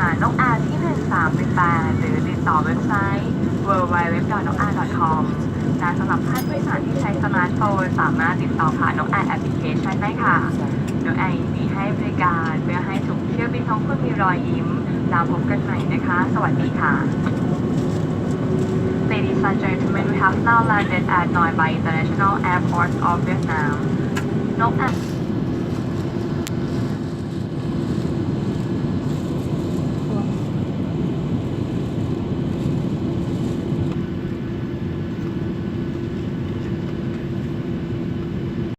านกอาที่1318หรือติดต่อเว็บไซต์ www.nokar.com และสำหรับท่านผู้โดยสารที่ใช้สมาร์ทโฟนสามารถติดต่อผ่านนกอาแอปพลิเคชันได้ค่ะนกอายินดีให้บริการเพื่อให้ทุกเที่ยวบินของคุณมีรอยยิ้มแล้วพบกันใหม่นะคะสวัสดีค่ะ Ladies and gentlemen, we have now landed at Noi Bai International Airport of Vietnam.